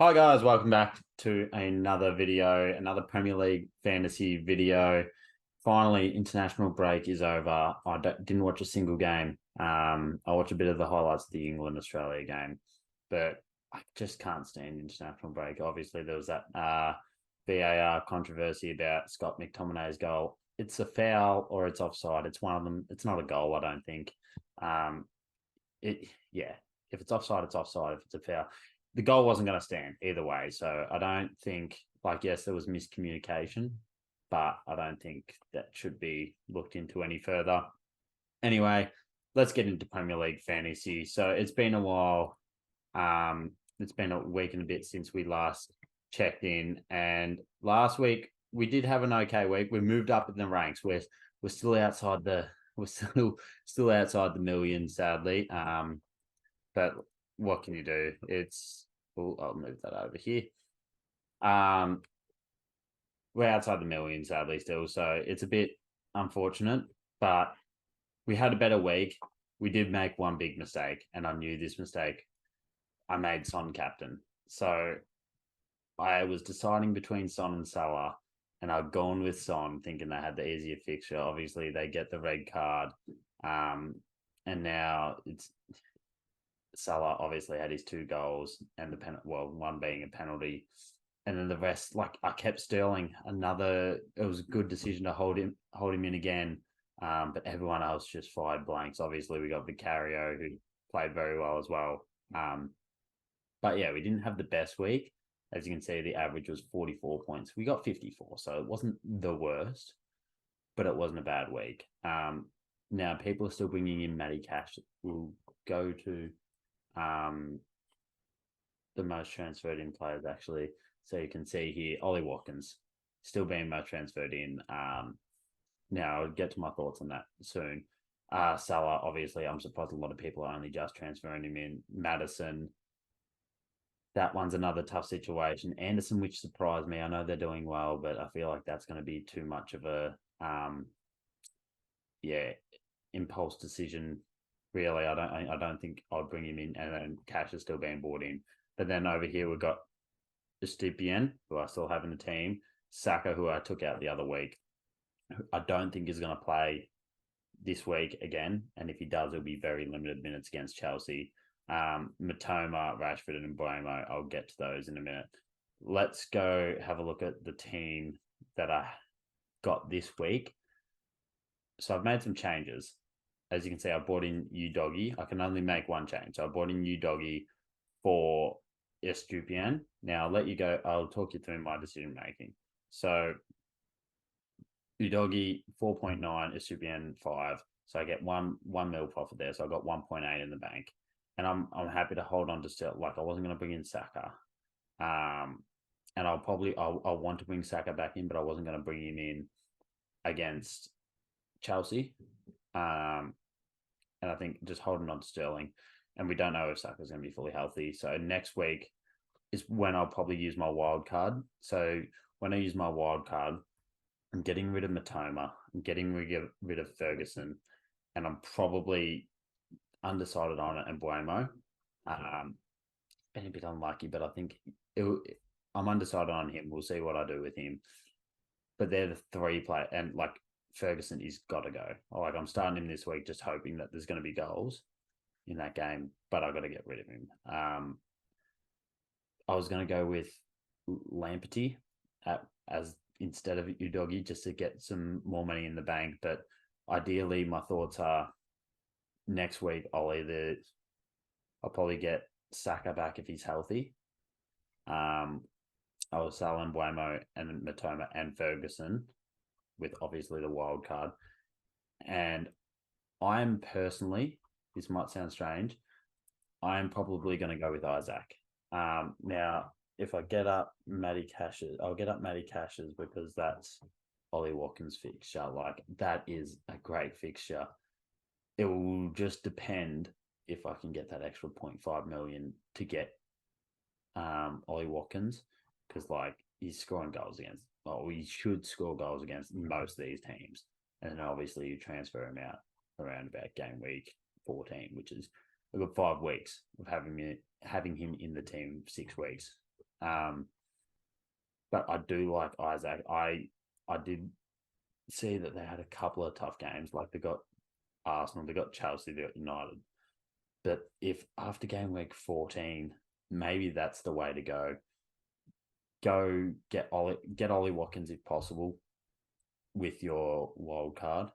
Hi guys, welcome back to another video, another Premier League fantasy video. Finally, international break is over. Didn't watch a single game. I watched a bit of the highlights of the England-Australia game, but I just can't stand international break. Obviously, there was that VAR controversy about Scott McTominay's goal. It's a foul or it's offside. It's one of them. It's not a goal, I don't think. Um, yeah, if it's offside, it's offside. If it's a foul, the goal wasn't going to stand either way. So I don't think, yes, there was miscommunication, but I don't think that should be looked into any further. Anyway, let's get into Premier League fantasy. So it's been a while. It's been a week and a bit since we last checked in, and last week we did have an okay week. We moved up in the ranks. We're still outside the we're still outside the million, sadly. But what can you do? I'll move that over here. Um, we're outside the million, sadly, still, so it's a bit unfortunate. But we had a better week. We did make one big mistake, and I knew this mistake. I made Son captain, so I was deciding between Son and Salah, and I'd gone with Son, thinking they had the easier fixture. Obviously, they get the red card, and now it's Salah obviously had his two goals and one being a penalty. And then the rest, like I kept Sterling. It was a good decision to hold him in again. But everyone else just fired blanks. Obviously, we got Vicario, who played very well as well. But yeah, we didn't have the best week. As you can see, the average was 44 points. We got 54, so it wasn't the worst, but it wasn't a bad week. Now people are still bringing in Matty Cash. We'll go to the most transferred in players, actually. So you can see here, Ollie Watkins still being most transferred in. Now I'll get to my thoughts on that soon. Salah, obviously, I'm surprised a lot of people are only just transferring him in. Madison, that one's another tough situation. Anderson, which surprised me. I know they're doing well, but I feel like that's going to be too much of a impulse decision. Really, I don't think I'd bring him in, and then Cash is still being bought in. But then over here we've got Estupien, who I still have in the team. Saka, who I took out the other week. I don't think is going to play this week again, and if he does, it'll be very limited minutes against Chelsea. Matoma, Rashford, and Mbeumo. I'll get to those in a minute. Let's go have a look at the team that I got this week. So I've made some changes. As you can see, I brought in Udoggy. I can only make one change. So I brought in Udoggy for Estupien. Now I'll let you go. I'll talk you through my decision making. So Udoggy 4.9, Estupien 5. So I get one mil profit there. So I got 1.8 in the bank. And I'm happy to hold on to still, like I wasn't going to bring in Saka. And I'll want to bring Saka back in, but I wasn't going to bring him in against Chelsea. And I think just holding on to Sterling. And we don't know if Saka's going to be fully healthy. So next week is when I'll probably use my wild card. So when I use my wild card, I'm getting rid of Matoma. I'm getting rid of Ferguson. And I'm probably undecided on it and Buemo. Been a bit unlucky, but I think I'm undecided on him. We'll see what I do with him. But they're the three play, and like Ferguson, he's got to go. Like I'm starting him this week, just hoping that there's going to be goals in that game, but I've got to get rid of him. I was going to go with Lamperty as instead of Udogi just to get some more money in the bank. But ideally, my thoughts are next week I'll probably get Saka back if he's healthy. I'll Salah and Buemo and Matoma and Ferguson with obviously the wild card. And I'm personally, this might sound strange, I'm probably going to go with Isaac. Now, if I get up Matty Cash's, I'll get up Matty Cash's because that's Ollie Watkins' fixture. Like, that is a great fixture. It will just depend if I can get that extra 0.5 million to get Ollie Watkins, because like he's scoring goals against, he should score goals against most of these teams. And then obviously you transfer him out around about game week 14, which is a good 5 weeks of having him in the team, 6 weeks. But I do like Isaac. I did see that they had a couple of tough games. Like they got Arsenal, they got Chelsea, they got United. But if after game week 14, maybe that's the way to go. Go get Ollie Watkins if possible with your wild card,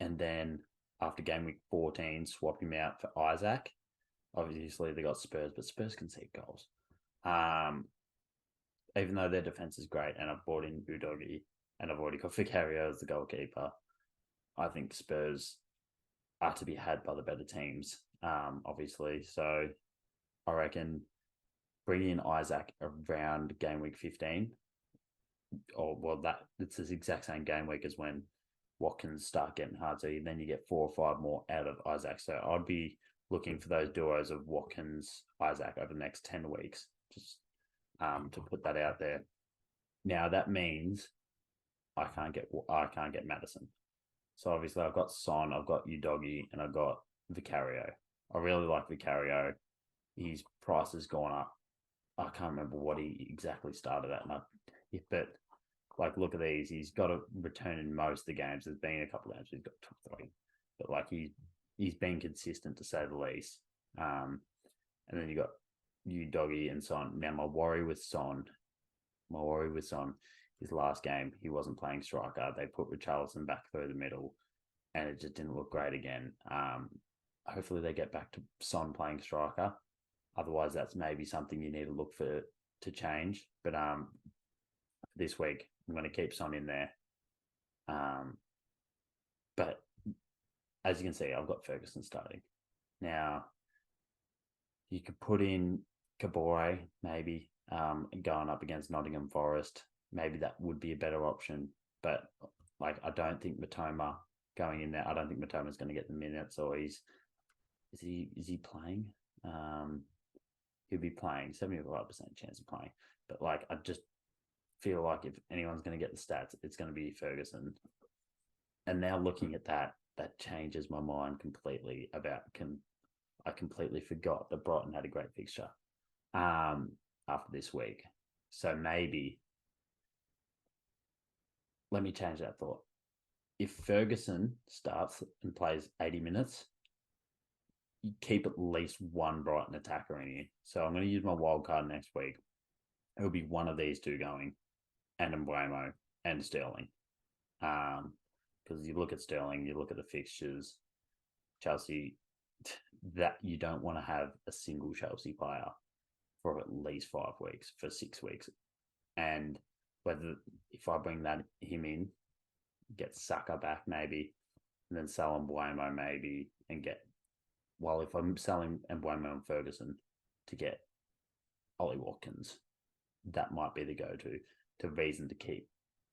and then after game week 14, swap him out for Isaac. Obviously, they got Spurs, but Spurs concede goals. Even though their defense is great, and I've bought in Udogi, and I've already got Vicario as the goalkeeper, I think Spurs are to be had by the better teams, obviously. So I reckon bringing in Isaac around game week 15, it's the exact same game week as when Watkins start getting hard. So then you get 4 or 5 more out of Isaac. So I'd be looking for those duos of Watkins, Isaac over the next 10 weeks, just to put that out there. Now that means I can't get Madison. So obviously I've got Son, I've got Udogi, and I've got Vicario. I really like Vicario. His price has gone up. I can't remember what he exactly started at, but like look at these. He's got a return in most of the games. There's been a couple of games he's got top 3, but like he's been consistent to say the least. And then you got Udogi and Son. Now my worry with Son, his last game, he wasn't playing striker. They put Richarlison back through the middle, and it just didn't look great again. Hopefully they get back to Son playing striker. Otherwise, that's maybe something you need to look for to change. But this week, I'm going to keep Son in there. But as you can see, I've got Ferguson starting. Now, you could put in Kabore, maybe, going up against Nottingham Forest. Maybe that would be a better option. But like, I don't think Matoma going in there. I don't think Matoma's going to get the minutes, or is he playing? He'll be playing, 75% chance of playing. But like, I just feel like if anyone's going to get the stats, it's going to be Ferguson. And now looking at that changes my mind completely about I completely forgot that Brighton had a great fixture after this week. So maybe let me change that thought. If Ferguson starts and plays 80 minutes, you keep at least one Brighton attacker in here. So I'm going to use my wild card next week. It'll be one of these two going, and Mbeumo and Sterling. Because you look at Sterling, you look at the fixtures, Chelsea, that you don't want to have a single Chelsea player for at least 5 weeks, for 6 weeks. And if I bring him in, get Saka back maybe, and then sell Mbeumo maybe, and if I'm selling Mbeumo and Ferguson to get Ollie Watkins, that might be the go-to reason to keep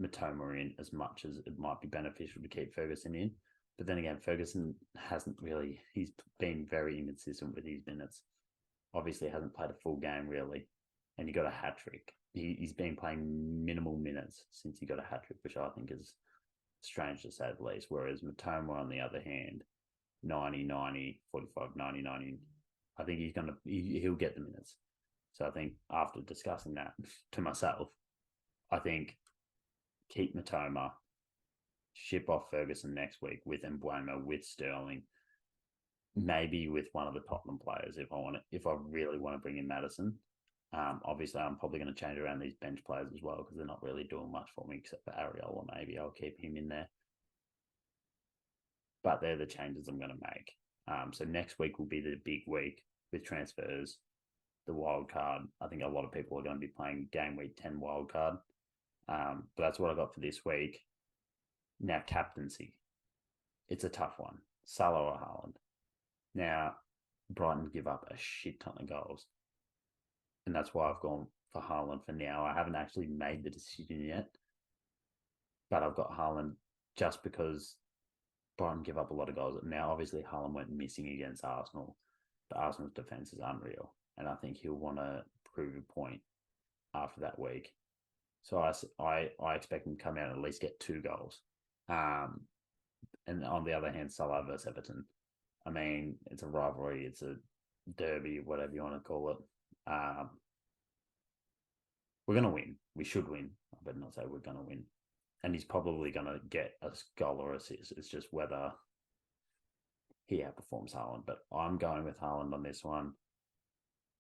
Matoma in, as much as it might be beneficial to keep Ferguson in. But then again, Ferguson he's been very inconsistent with his minutes. Obviously hasn't played a full game really, and he got a hat-trick. He's been playing minimal minutes since he got a hat-trick, which I think is strange to say the least. Whereas Matoma, on the other hand, 90, 90, 45, 90, 90, I think he'll get the minutes. So I think after discussing that to myself, I think keep Matoma, ship off Ferguson next week with Mbeumo, with Sterling, maybe with one of the Tottenham players if I really want to bring in Madison. Obviously, I'm probably going to change around these bench players as well, because they're not really doing much for me except for Ariel, or maybe I'll keep him in there. But they're the changes I'm going to make. So next week will be the big week with transfers, the wild card. I think a lot of people are going to be playing game week 10 wild card. But that's what I got for this week. Now, captaincy. It's a tough one. Salah or Haaland. Now, Brighton give up a shit ton of goals. And that's why I've gone for Haaland for now. I haven't actually made the decision yet. But I've got Haaland just because Brighton give up a lot of goals. Now, obviously, Haaland went missing against Arsenal. But Arsenal's defence is unreal. And I think he'll want to prove a point after that week. So I expect him to come out and at least get 2 goals. And on the other hand, Salah versus Everton. I mean, it's a rivalry. It's a derby, whatever you want to call it. we're going to win. We should win. I better not say we're going to win. And he's probably going to get a goal or assist. It's just whether he outperforms Haaland. But I'm going with Haaland on this one.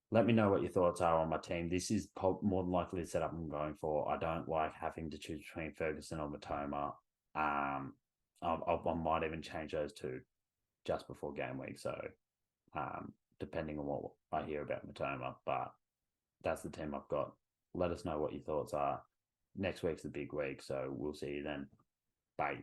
Let me know what your thoughts are on my team. This is more than likely the setup I'm going for. I don't like having to choose between Ferguson or Matoma. I might even change those two just before game week. So depending on what I hear about Matoma, but that's the team I've got. Let us know what your thoughts are. Next week's the big week, so we'll see you then. Bye.